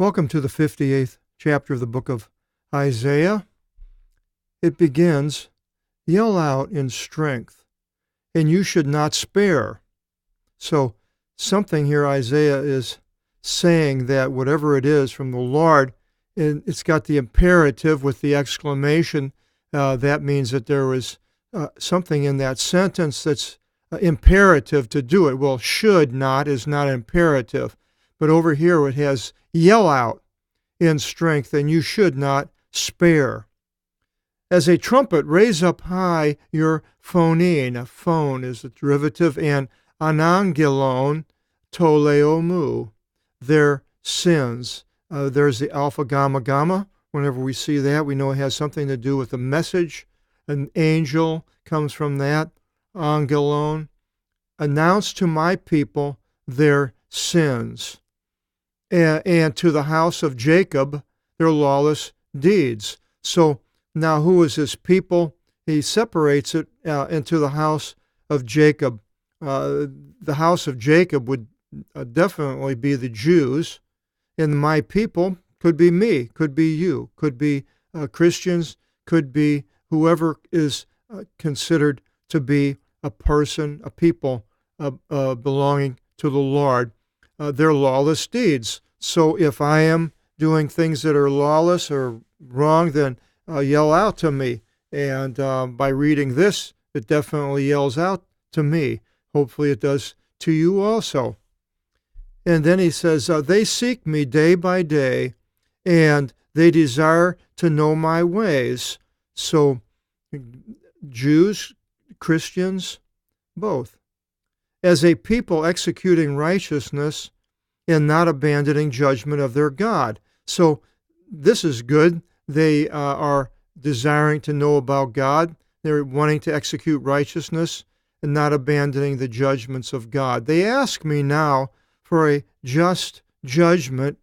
Welcome to the 58th chapter of the book of Isaiah. It begins, "Yell out in strength, and you should not spare." So something here Isaiah is saying that whatever it is from the Lord, and it's got the imperative with the exclamation. That means that there was something in that sentence that's imperative to do it. Well, should not is not imperative. But over here it has yell out in strength, and you should not spare. As a trumpet, raise up high your phonein. A phone is a derivative, and anangelon toleomu, their sins. There's the alpha, gamma, gamma. Whenever we see that, we know it has something to do with the message. An angel comes from that. Angelon. Announce to my people their sins, and to the house of Jacob their lawless deeds. So now who is his people? He separates it into the house of Jacob. The house of Jacob would definitely be the Jews, and my people could be me, could be you, could be Christians, could be whoever is considered to be a person, a people belonging to the Lord. Their lawless deeds. So if I am doing things that are lawless or wrong, then yell out to me. And by reading this, it definitely yells out to me. Hopefully it does to you also. And then he says, they seek me day by day, and they desire to know my ways. So Jews, Christians, both. As a people executing righteousness and not abandoning judgment of their God. So this is good. They are desiring to know about God. They're wanting to execute righteousness and not abandoning the judgments of God. They ask me now for a just judgment,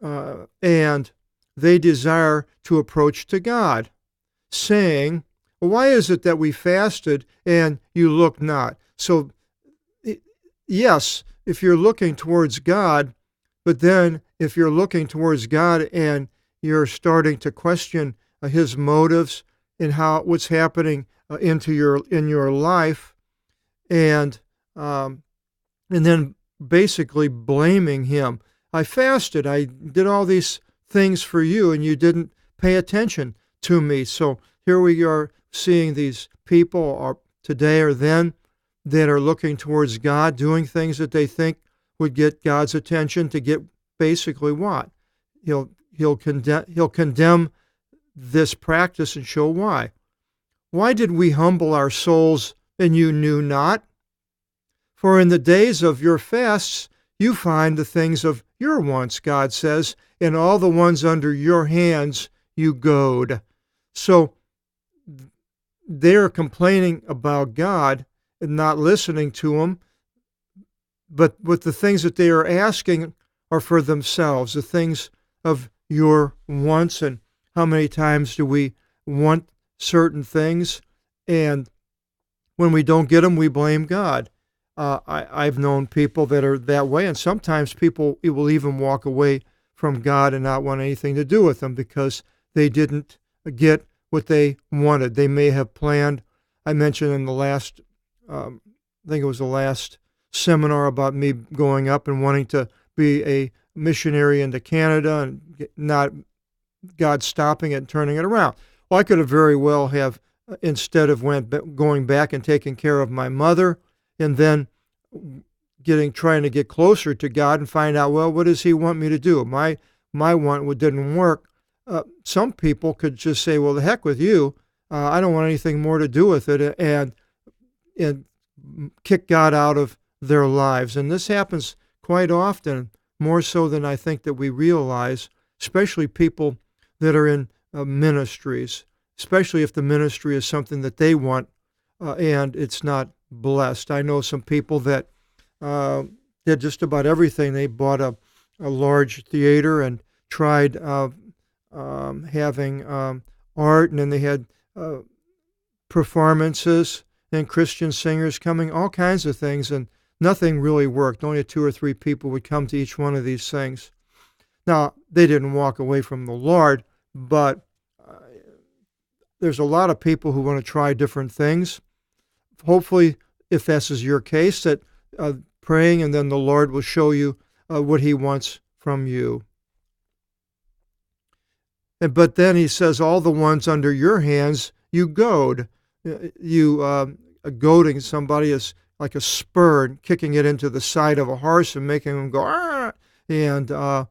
and they desire to approach to God, saying, why is it that we fasted and you look not? So yes, if you're looking towards God, but then if you're looking towards God and you're starting to question his motives and what's happening in your life, and then basically blaming him. I fasted, I did all these things for you, and you didn't pay attention to me. So here we are seeing these people today or then that are looking towards God, doing things that they think would get God's attention, to get basically what? He'll condemn this practice and show why. Why did we humble our souls and you knew not? For in the days of your fasts you find the things of your wants, God says, and all the ones under your hands you goad. So they're complaining about God and not listening to him, but with the things that they are asking are for themselves, the things of your wants. And how many times do we want certain things, and when we don't get them, we blame God? I've known people that are that way, and sometimes people will even walk away from God and not want anything to do with them because they didn't get what they wanted. They may have planned. I mentioned in the last, I think it was the last seminar, about me going up and wanting to be a missionary into Canada, and not God stopping it and turning it around. Well, I could have very well have, instead of going back and taking care of my mother, and then trying to get closer to God and find out, well, what does he want me to do? My want didn't work. Some people could just say, well, the heck with you. I don't want anything more to do with it, and kick God out of their lives. And this happens quite often, more so than I think that we realize, especially people that are in ministries, especially if the ministry is something that they want and it's not blessed. I know some people that did just about everything. They bought a large theater and tried having art, and then they had performances and Christian singers coming, all kinds of things, and nothing really worked. Only 2 or 3 people would come to each one of these things. Now, they didn't walk away from the Lord, but there's a lot of people who want to try different things. Hopefully, if this is your case, that praying and then the Lord will show you what he wants from you. But then he says, all the ones under your hands, you goad. Goading somebody is like a spur, kicking it into the side of a horse and making him go, ah! And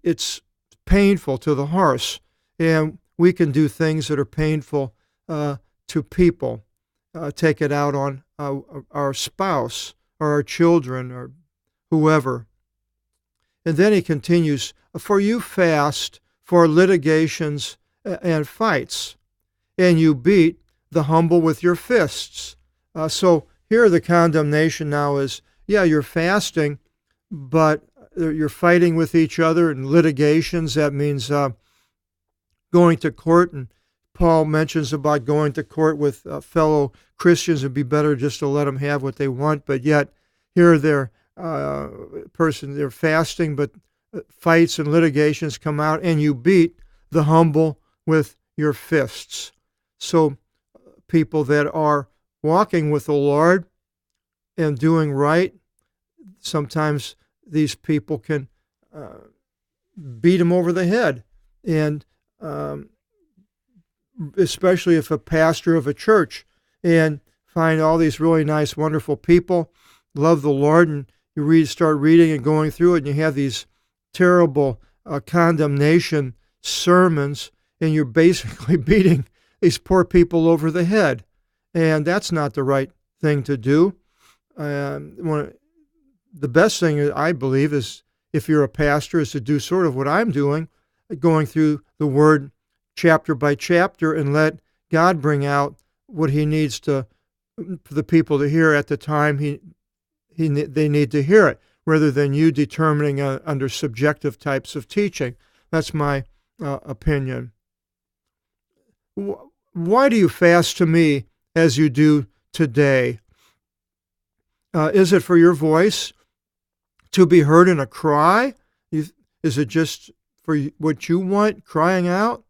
it's painful to the horse. And we can do things that are painful to people. Take it out on our spouse or our children or whoever. And then he continues, for you fast for litigations and fights, and you beat the humble with your fists. So here the condemnation now is, yeah, you're fasting, but you're fighting with each other in litigations. That means going to court, and Paul mentions about going to court with fellow Christians. It'd be better just to let them have what they want, but yet here they're fasting, but fights and litigations come out, and you beat the humble with your fists. So people that are walking with the Lord and doing right, sometimes these people can beat them over the head. And especially if a pastor of a church, and find all these really nice, wonderful people, love the Lord, and you start reading and going through it, and you have these terrible condemnation sermons, and you're basically beating these poor people over the head. And that's not the right thing to do. The best thing, I believe, is if you're a pastor, is to do sort of what I'm doing, going through the Word chapter by chapter, and let God bring out what he needs for the people to hear at the time they need to hear it, rather than you determining under subjective types of teaching. That's my opinion. Why do you fast to me as you do today? Is it for your voice to be heard in a cry? Is it just for what you want, crying out?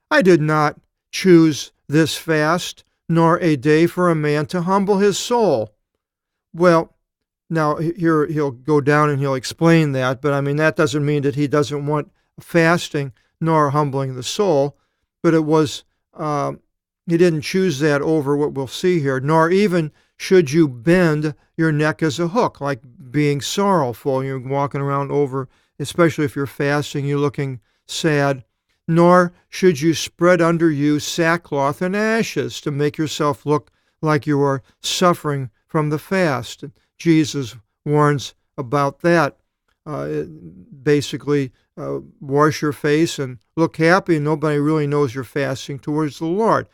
I did not choose this fast, nor a day for a man to humble his soul. Well, now here he'll go down and he'll explain that, but I mean, that doesn't mean that he doesn't want fasting nor humbling the soul, but it was, he didn't choose that over what we'll see here, nor even should you bend your neck as a hook, like being sorrowful. You're walking around over, especially if you're fasting, you're looking sad. Nor should you spread under you sackcloth and ashes to make yourself look like you are suffering from the fast. Jesus warns about that. Basically, wash your face and look happy, and nobody really knows you're fasting towards the Lord,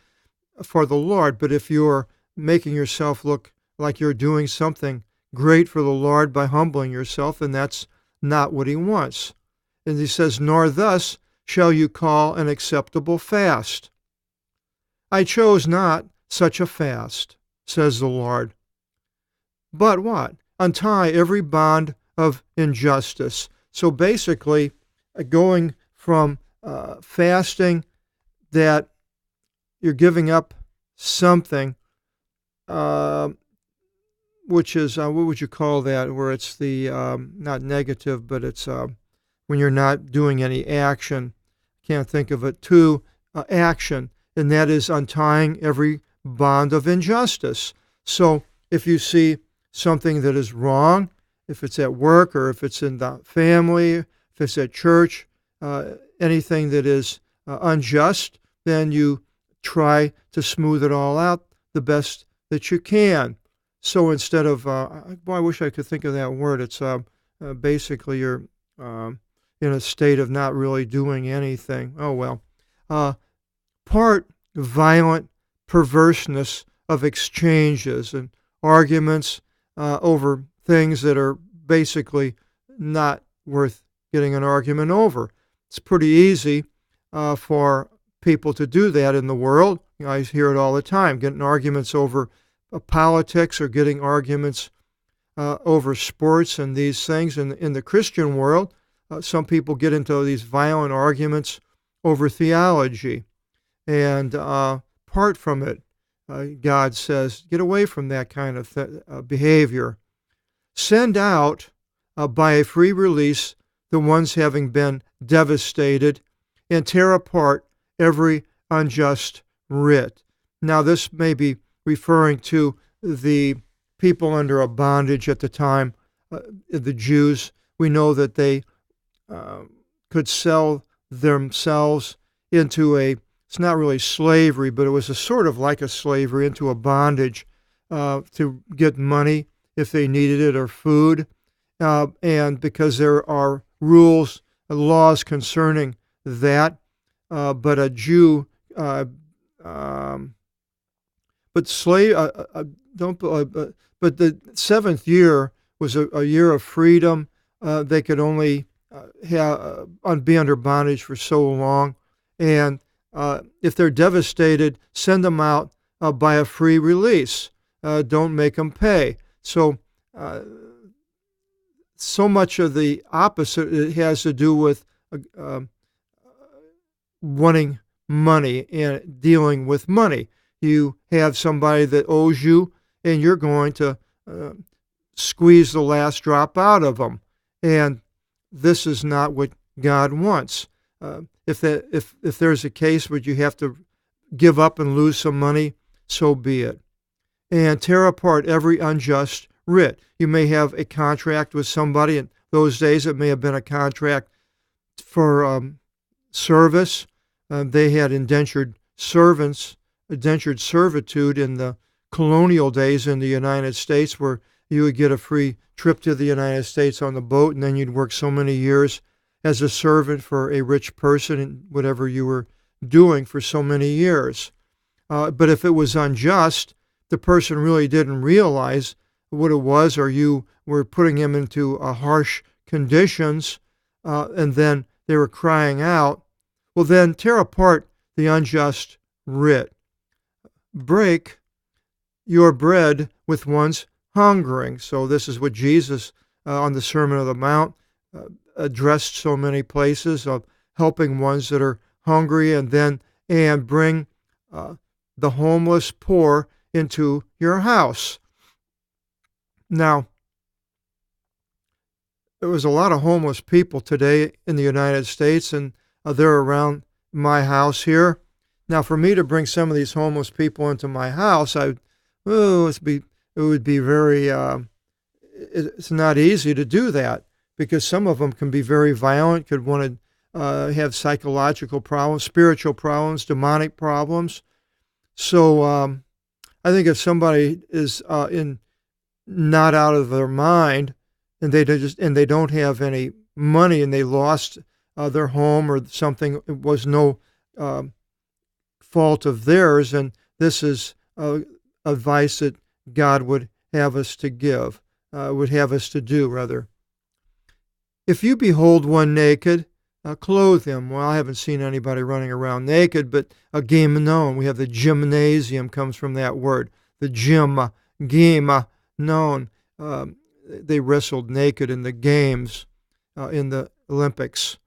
for the Lord. But if you're making yourself look like you're doing something great for the Lord by humbling yourself, then that's not what he wants. And he says, nor thus shall you call an acceptable fast. I chose not such a fast, says the Lord. But what? Untie every bond of injustice. So basically, going from fasting that you're giving up something, which is, what would you call that, where it's the, not negative, but it's when you're not doing any action, can't think of it, to action, and that is untying every bond of injustice. So if you see something that is wrong, if it's at work or if it's in the family, if it's at church, anything that is unjust, then you try to smooth it all out the best that you can. So instead of, boy, I wish I could think of that word. It's basically you're in a state of not really doing anything. Oh, well. Part violent perverseness of exchanges and arguments over things that are basically not worth getting an argument over. It's pretty easy for people to do that in the world. You know, I hear it all the time, getting arguments over politics or getting arguments over sports and these things. In the Christian world, some people get into these violent arguments over theology. And apart from it, God says, get away from that kind of behavior. Send out by a free release the ones having been devastated, and tear apart every unjust writ. Now, this may be referring to the people under a bondage at the time, the Jews. We know that they could sell themselves into it's not really slavery, but it was a sort of like a slavery, into a bondage to get money if they needed it, or food. And because there are rules, laws concerning that, but a Jew, but the seventh year was a year of freedom. They could only be under bondage for so long, and if they're devastated, send them out by a free release. Don't make them pay. So much of the opposite, it has to do with wanting money and dealing with money. You have somebody that owes you, and you're going to squeeze the last drop out of them. And this is not what God wants. If there's a case where you have to give up and lose some money, so be it. And tear apart every unjust writ. You may have a contract with somebody. In those days, it may have been a contract for service. They had indentured servitude in the colonial days in the United States, where you would get a free trip to the United States on the boat, and then you'd work so many years as a servant for a rich person in whatever you were doing for so many years. But if it was unjust, the person really didn't realize what it was, or you were putting him into harsh conditions, and then they were crying out, well, then tear apart the unjust writ. Break your bread with one's hungering. So this is what Jesus on the Sermon on the Mount addressed so many places, of helping ones that are hungry, and bring the homeless, poor into your house. Now, there was a lot of homeless people today in the United States, and they're around my house here. Now, for me to bring some of these homeless people into my house, it would be very, it's not easy to do that, because some of them can be very violent, could want to have psychological problems, spiritual problems, demonic problems. So I think if somebody is not out of their mind, and they don't have any money, and they lost their home or something, it was no fault of theirs, and this is advice that God would have us to give, would have us to do, rather. If you behold one naked, clothe him. Well, I haven't seen anybody running around naked, but a gymnon. We have the gymnasium, comes from that word. The gymnon. They wrestled naked in the games, in the Olympics.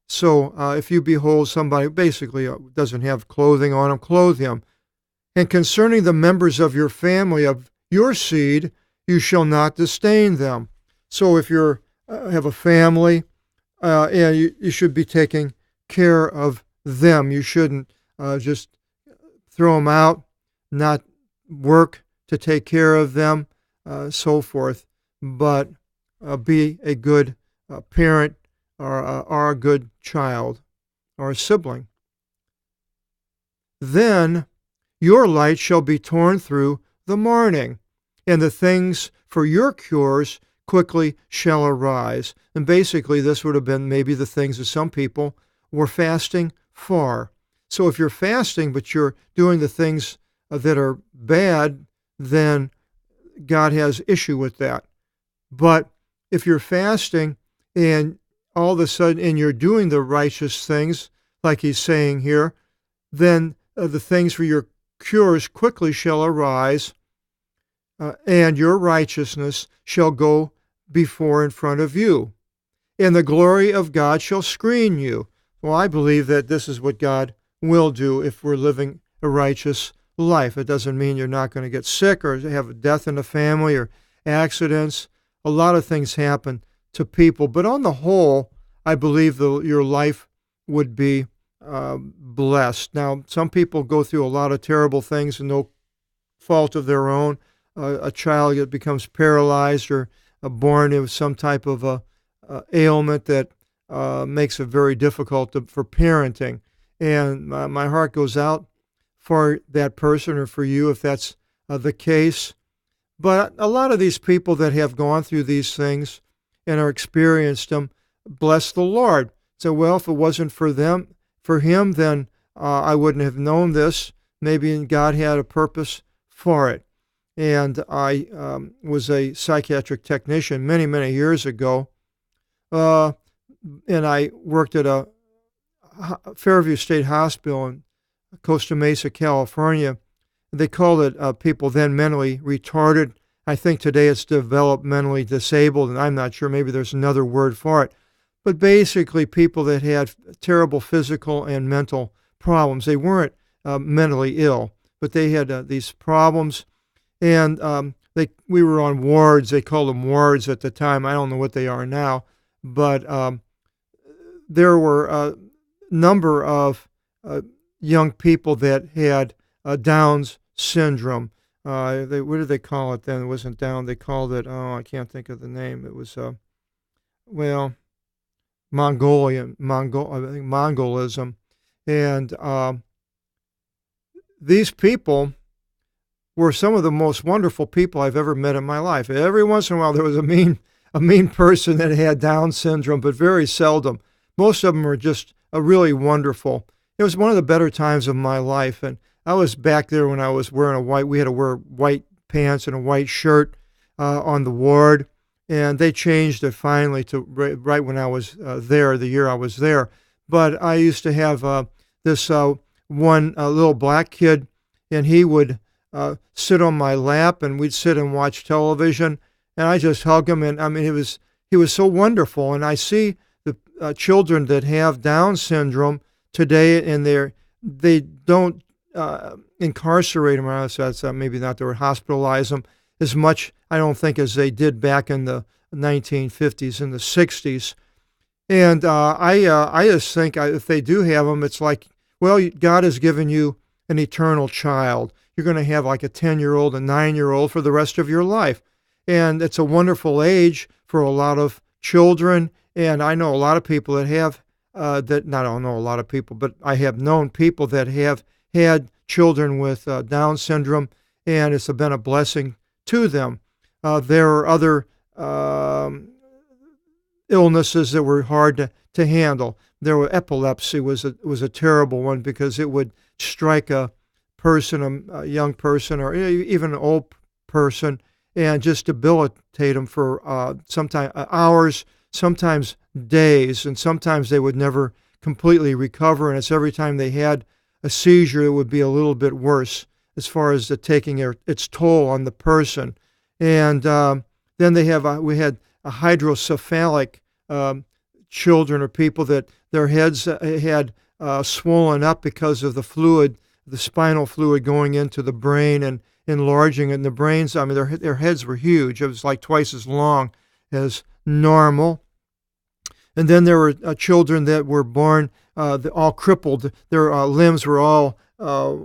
So if you behold somebody who basically doesn't have clothing on him, clothe him. And concerning the members of your family, of your seed, you shall not disdain them. So if you have a family, and you should be taking care of them. You shouldn't just throw them out, not work to take care of them, so forth, but be a good parent, or a good child, or a sibling. Then your light shall be torn through the morning, and the things for your cures quickly shall arise. And basically, this would have been maybe the things that some people were fasting for. So if you're fasting, but you're doing the things that are bad, then God has issue with that. But if you're fasting, and all of a sudden, and you're doing the righteous things, like he's saying here, then the things for your cures quickly shall arise, and your righteousness shall go before in front of you. and the glory of God shall screen you. Well, I believe that this is what God will do if we're living a righteous life. It doesn't mean you're not going to get sick or have a death in the family or accidents. A lot of things happen to people, but on the whole, I believe your life would be blessed. Now, some people go through a lot of terrible things and no fault of their own. A child that becomes paralyzed or born with some type of ailment that makes it very difficult for parenting. And my heart goes out for that person or for you if that's the case. But a lot of these people that have gone through these things and are experienced them, bless the Lord. So, well, if it wasn't for him, then I wouldn't have known this. Maybe God had a purpose for it. And I was a psychiatric technician many, many years ago. And I worked at a Fairview State Hospital in Costa Mesa, California. They called it people then mentally retarded. I think today it's developmentally disabled, and I'm not sure. Maybe there's another word for it. But basically people that had terrible physical and mental problems. They weren't mentally ill, but they had these problems. And we were on wards. They called them wards at the time. I don't know what they are now. But there were a number of young people that had Down's syndrome. What did they call it then? It wasn't Down. They called it, I can't think of the name. It was, Mongolism. And these people were some of the most wonderful people I've ever met in my life. Every once in a while there was a mean person that had Down syndrome, but very seldom. Most of them were just really wonderful. It was one of the better times of my life, and I was back there when I was wearing we had to wear white pants and a white shirt on the ward, and they changed it finally to right when I was there, the year I was there. But I used to have this one little black kid, and he would sit on my lap, and we'd sit and watch television, and I just hug him, and I mean, he was so wonderful. And I see the children that have Down syndrome today, and they don't incarcerate them, or that's maybe not the word, hospitalize them as much, I don't think, as they did back in the 1950s and the 60s. And I just think if they do have them, it's like, well, God has given you an eternal child. You're going to have like a 10-year-old, a 9-year-old for the rest of your life. And it's a wonderful age for a lot of children. And I know a lot of people that have I don't know a lot of people, but I have known people that have had children with Down syndrome, and it's been a blessing to them. There are other illnesses that were hard to handle. There were epilepsy was a terrible one because it would strike a person, a young person, or even an old person, and just debilitate them for sometimes hours, sometimes days, and sometimes they would never completely recover. And it's every time they had a seizure, it would be a little bit worse as far as taking its toll on the person. And then we had a hydrocephalic children or people that their heads had swollen up because of the fluid, the spinal fluid going into the brain and enlarging it. And the brains, I mean, their heads were huge. It was like twice as long as normal. And then there were children that were born all crippled. Their limbs were all,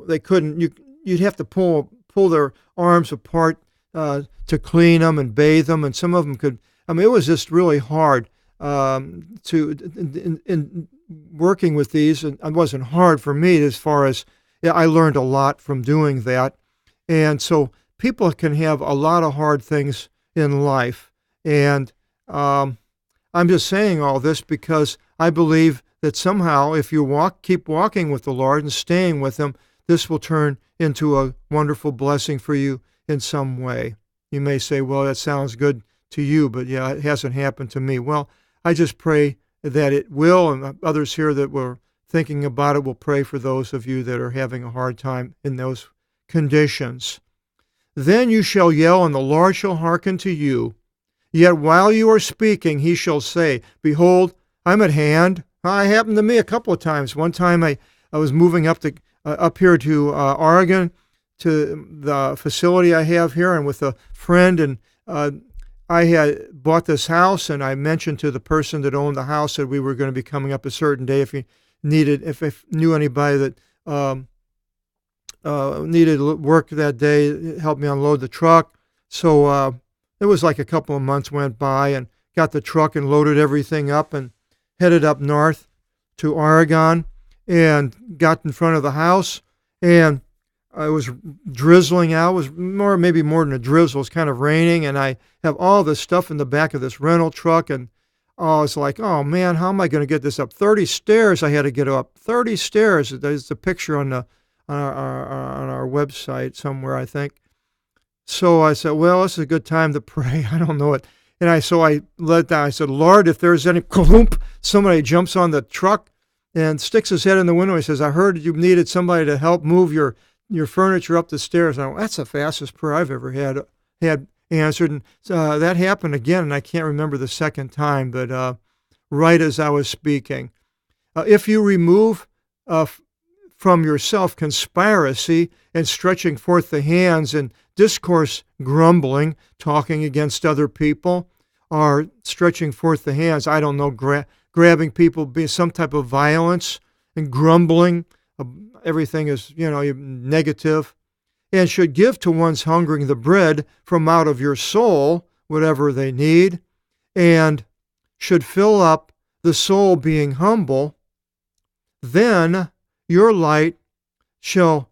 they couldn't, you'd have to pull their arms apart to clean them and bathe them. And some of them could, I mean, it was just really hard in working with these. And it wasn't hard for me as far as, I learned a lot from doing that. And so people can have a lot of hard things in life. And I'm just saying all this because I believe that somehow if you keep walking with the Lord and staying with Him, this will turn into a wonderful blessing for you in some way. You may say, well, that sounds good to you, but yeah, it hasn't happened to me. Well, I just pray that it will, and others here that were thinking about it will pray for those of you that are having a hard time in those conditions. Then you shall yell, and the Lord shall hearken to you. Yet while you are speaking, he shall say, Behold, I'm at hand. It happened to me a couple of times. One time I was moving up here to Oregon, to the facility I have here, and with a friend, and I had bought this house, and I mentioned to the person that owned the house that we were going to be coming up a certain day if knew anybody that needed work that day, help me unload the truck. So it was like a couple of months went by, and got the truck and loaded everything up and headed up north to Oregon, and got in front of the house, and it was drizzling out. It was maybe more than a drizzle. It was kind of raining, and I have all this stuff in the back of this rental truck, and I was like, oh man, how am I going to get this up? 30 stairs I had to get up. 30 stairs. There's a picture on our website somewhere, I think. So I said, well, this is a good time to pray. I don't know it. And so I let down. I said, Lord, if there's any somebody jumps on the truck and sticks his head in the window. He says, I heard you needed somebody to help move your furniture up the stairs. And I went, that's the fastest prayer I've ever had answered. And that happened again, and I can't remember the second time, but right as I was speaking. If you remove from yourself conspiracy and stretching forth the hands and discourse grumbling, talking against other people, or stretching forth the hands, I don't know, grabbing people, being some type of violence and grumbling, everything is, negative, and should give to one's hungering the bread from out of your soul, whatever they need, and should fill up the soul being humble, then your light shall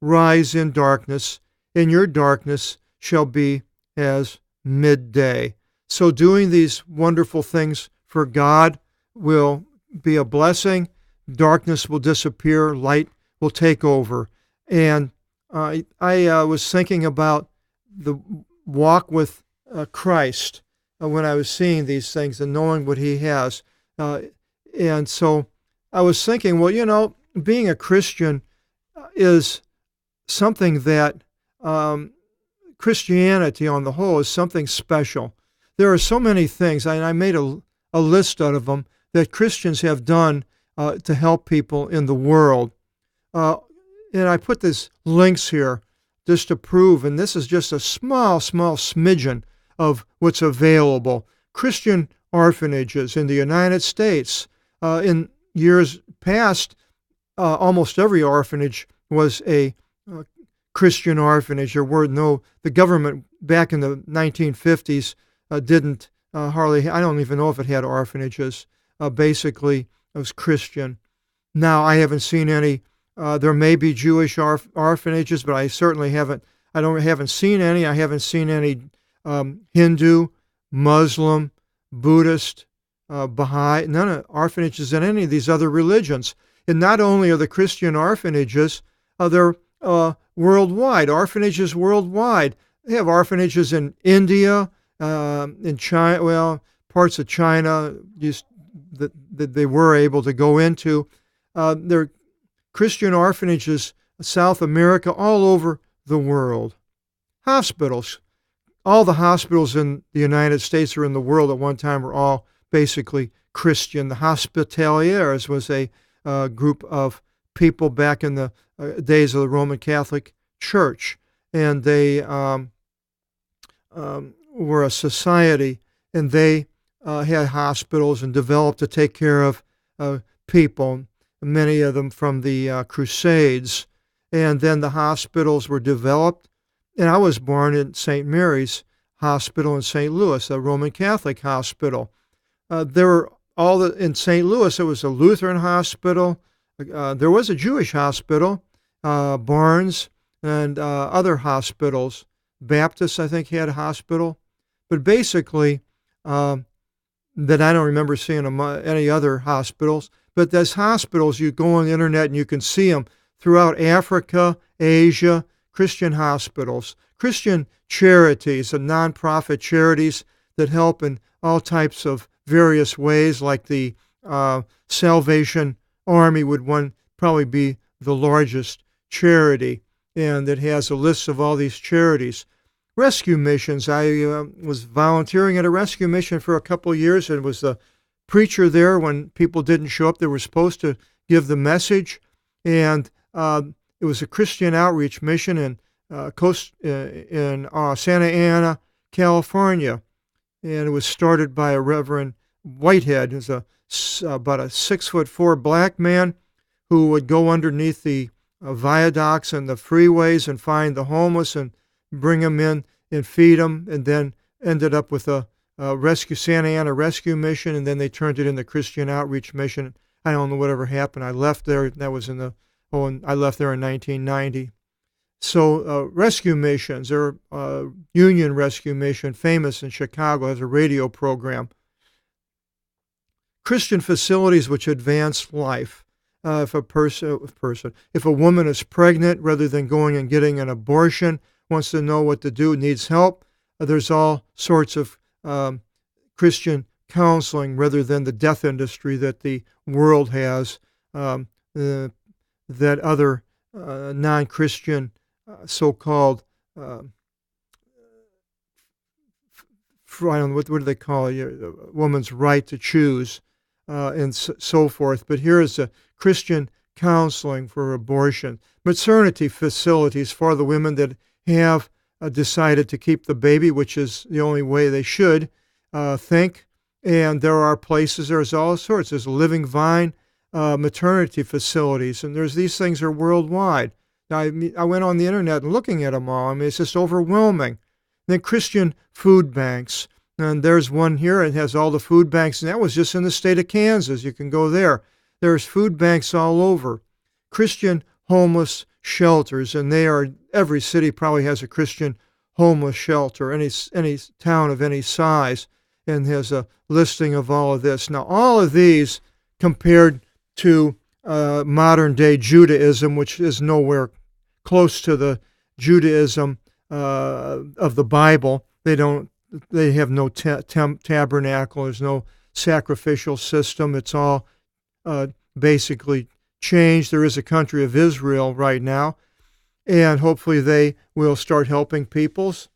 rise in darkness, and your darkness shall be as midday. So doing these wonderful things for God will be a blessing. Darkness will disappear. Light will take over. And I was thinking about the walk with Christ when I was seeing these things and knowing what he has. And so I was thinking, well, being a Christian is something that Christianity on the whole is something special. There are so many things, and I made a list out of them, that Christians have done to help people in the world. And I put these links here just to prove, and this is just a small smidgen of what's available. Christian orphanages in the United States. In years past, almost every orphanage was a Christian orphanage. The government back in the 1950s didn't hardly, I don't even know if it had orphanages. Basically, it was Christian. Now, I haven't seen any. There may be Jewish orphanages, but I certainly haven't seen any. I haven't seen any Hindu, Muslim, Buddhist, Baha'i, none of orphanages in any of these other religions. And not only are the Christian orphanages, they're worldwide, orphanages worldwide. They have orphanages in India, in China, parts of China that they were able to go into. There are Christian orphanages, South America, all over the world. Hospitals. All the hospitals in the United States or in the world at one time were all basically Christian. The Hospitaliers was a group of people back in the days of the Roman Catholic Church, and they were a society, and they had hospitals and developed to take care of people, many of them from the Crusades. And then the hospitals were developed, and I was born in St. Mary's Hospital in St. Louis, a Roman Catholic hospital. There were in St. Louis, it was a Lutheran hospital. There was a Jewish hospital, Barnes, and other hospitals. Baptist, I think, had a hospital. But basically, that I don't remember seeing any other hospitals. But there's hospitals, you go on the internet and you can see them throughout Africa, Asia, Christian hospitals, Christian charities and nonprofit charities that help in all types of various ways, like the Salvation Army would probably be the largest charity, and it has a list of all these charities. rescue missions. I was volunteering at a rescue mission for a couple of years and was the preacher there when people didn't show up. They were supposed to give the message, and it was a Christian outreach mission in Santa Ana, California, and it was started by a Reverend Whitehead, who's about a 6'4" black man who would go underneath the viaducts and the freeways and find the homeless and bring them in and feed them, and then ended up with a Santa Ana rescue mission, and then they turned it into Christian outreach mission. I don't know whatever happened. I left there. That was and I left there in 1990. So rescue missions, or Union Rescue Mission, famous in Chicago, has a radio program. Christian facilities which advance life. If a woman is pregnant, rather than going and getting an abortion, wants to know what to do, needs help, there's all sorts of Christian counseling rather than the death industry that the world has, that other non-Christian so-called, I don't know, what do they call it, a woman's right to choose, and so forth. But here is a Christian counseling for abortion. Maternity facilities for the women that have decided to keep the baby, which is the only way they should think. And there are places, there's all sorts. There's Living Vine maternity facilities, and these things are worldwide. Now, I went on the internet and looking at them all. I mean, it's just overwhelming. Then Christian food banks, and there's one here. It has all the food banks, and that was just in the state of Kansas. You can go there. There's food banks all over. Christian homeless shelters, and every city probably has a Christian homeless shelter, any town of any size, and has a listing of all of this. Now, all of these compared to modern-day Judaism, which is nowhere close to the Judaism of the Bible. They have no tabernacle. There's no sacrificial system. It's all basically changed. There is a country of Israel right now, and hopefully they will start helping peoples.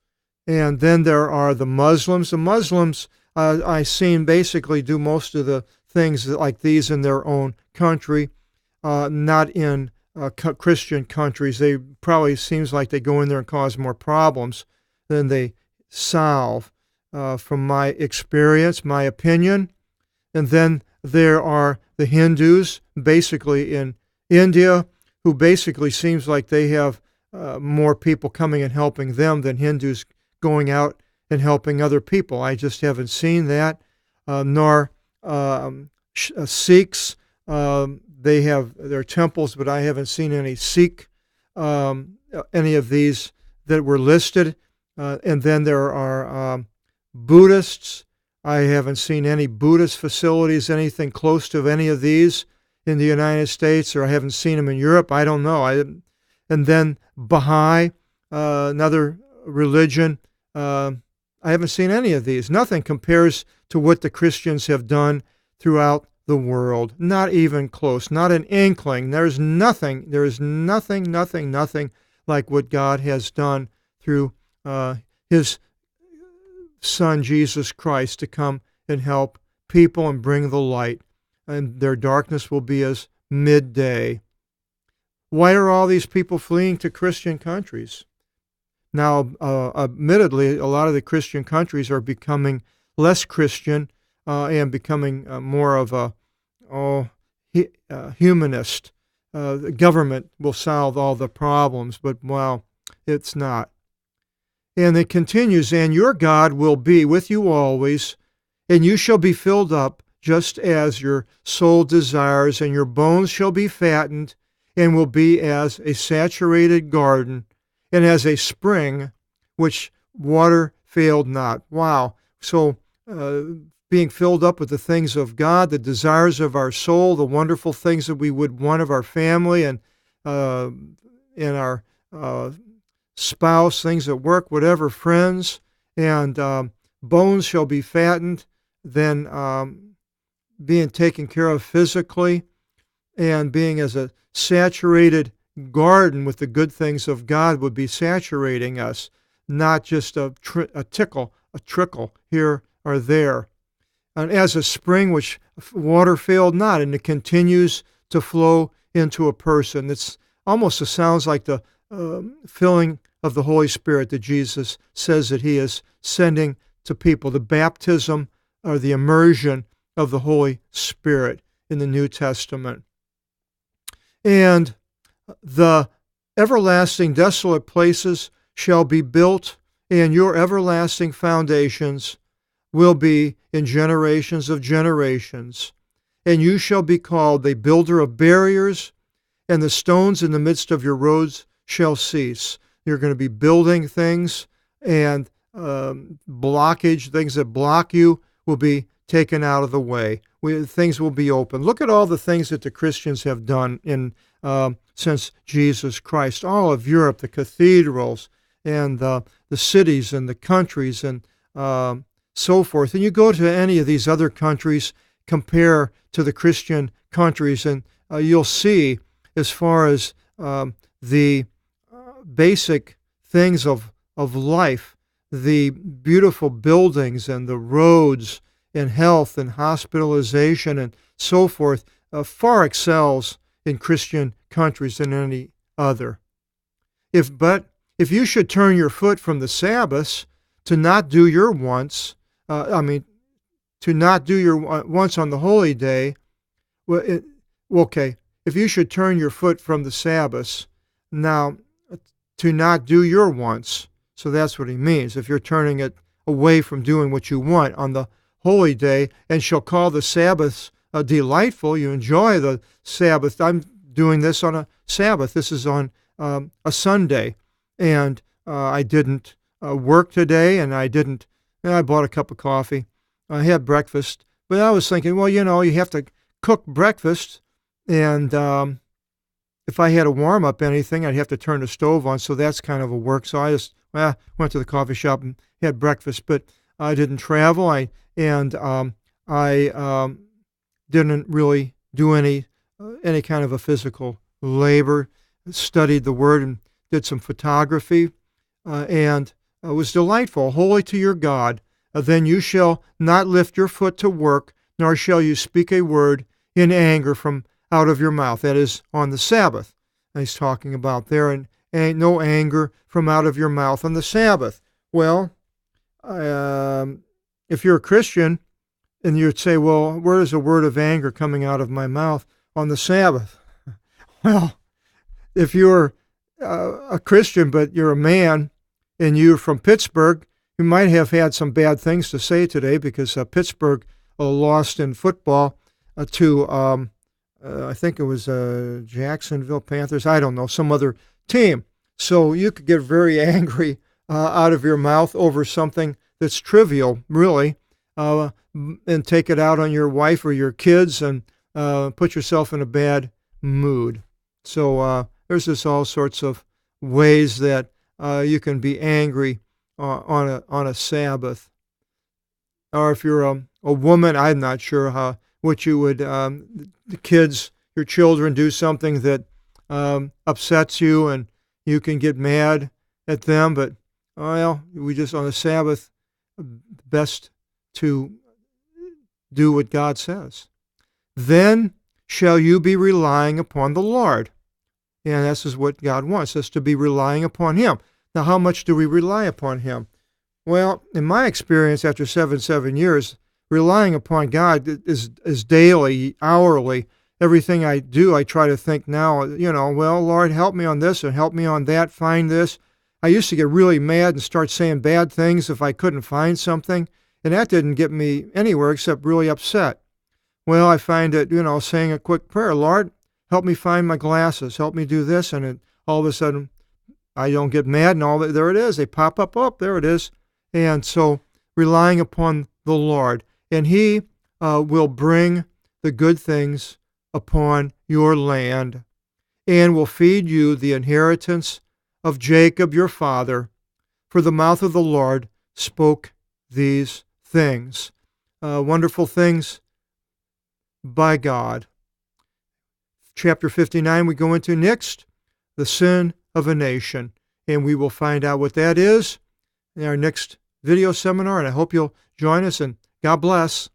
And then there are the Muslims. The Muslims, I've seen basically do most of the things like these in their own country, not in Christian countries. They probably seems like they go in there and cause more problems than they solve, from my experience, my opinion. And then there are the Hindus, basically in India, who basically seems like they have more people coming and helping them than Hindus going out and helping other people. I just haven't seen that. Nor Sikhs. They have their temples, but I haven't seen any Sikh, any of these that were listed. And then there are Buddhists. I haven't seen any Buddhist facilities, anything close to any of these in the United States, or I haven't seen them in Europe. I don't know. And then Baha'i, another religion. I haven't seen any of these. Nothing compares to what the Christians have done throughout the world. Not even close. Not an inkling. There is nothing like what God has done through His Son, Jesus Christ, to come and help people and bring the light. And their darkness will be as midday. Why are all these people fleeing to Christian countries? Now, admittedly, a lot of the Christian countries are becoming less Christian and becoming more of a humanist. The government will solve all the problems, but, well, it's not. And it continues, and your God will be with you always, and you shall be filled up just as your soul desires, and your bones shall be fattened, and will be as a saturated garden, and as a spring which water failed not. Wow. So being filled up with the things of God, the desires of our soul, the wonderful things that we would want of our family and our spouse, things at work, whatever, friends, and bones shall be fattened, then being taken care of physically, and being as a saturated garden with the good things of God would be saturating us. not just a trickle here or there. And as a spring which water failed not, and it continues to flow into a person. It's almost sounds like the filling of the Holy Spirit that Jesus says that he is sending to people, the baptism or the immersion of the Holy Spirit in the New Testament. And the everlasting desolate places shall be built, and your everlasting foundations will be in generations of generations. And you shall be called the builder of barriers, and the stones in the midst of your roads shall cease. You're going to be building things, and blockage, things that block you, will be taken out of the way. Things will be open. Look at all the things that the Christians have done since Jesus Christ. All of Europe, the cathedrals, and the cities, and the countries, and so forth. And you go to any of these other countries, compare to the Christian countries, and you'll see, as far as the basic things of life, the beautiful buildings and the roads and health and hospitalization and so forth, far excels in Christian countries than any other. But if you should turn your foot from the Sabbaths to not do your wants, to not do your wants on the holy day, if you should turn your foot from the Sabbaths, now to not do your wants, so that's what he means. If you're turning it away from doing what you want on the holy day, and shall call the Sabbaths delightful, you enjoy the Sabbath. I'm doing this on a Sabbath. This is on a Sunday, and I didn't work today, and I bought a cup of coffee. I had breakfast, but I was thinking, well, you have to cook breakfast, and if I had to warm up anything, I'd have to turn the stove on, so that's kind of a work. So I just went to the coffee shop and had breakfast, but I didn't travel. I didn't really do any kind of a physical labor. Studied the Word and did some photography, and it was delightful. Holy to your God. Then you shall not lift your foot to work, nor shall you speak a word in anger from out of your mouth. That is on the Sabbath. And he's talking about there, and ain't no anger from out of your mouth on the Sabbath. Well, if you're a Christian, and you'd say, well, where is a word of anger coming out of my mouth on the Sabbath? Well, if you're a Christian, but you're a man, and you're from Pittsburgh, you might have had some bad things to say today, because Pittsburgh lost in football to, I think it was Jacksonville Panthers, I don't know, some other team. So you could get very angry out of your mouth over something that's trivial, really, and take it out on your wife or your kids, and put yourself in a bad mood. So there's just all sorts of ways that you can be angry on a Sabbath. Or if you're a woman, I'm not sure what you would, the kids, your children do something that upsets you, and you can get mad at them, but we just on the Sabbath, best to do what God says. Then shall you be relying upon the Lord. And this is what God wants us to be relying upon Him. Now, how much do we rely upon Him? Well, in my experience, after 7 years, relying upon God is daily, hourly. Everything I do, I try to think now, well, Lord, help me on this and help me on that, find this. I used to get really mad and start saying bad things if I couldn't find something, and that didn't get me anywhere except really upset. Well, I find that, saying a quick prayer, Lord, help me find my glasses, help me do this, and all of a sudden, I don't get mad, and there it is. They pop up, there it is. And so, relying upon the Lord, and He will bring the good things upon your land, and will feed you the inheritance of Jacob your father, for the mouth of the Lord spoke these things. Wonderful things by God. Chapter 59 we go into next, the sin of a nation, and we will find out what that is in our next video seminar, and I hope you'll join us, and God bless.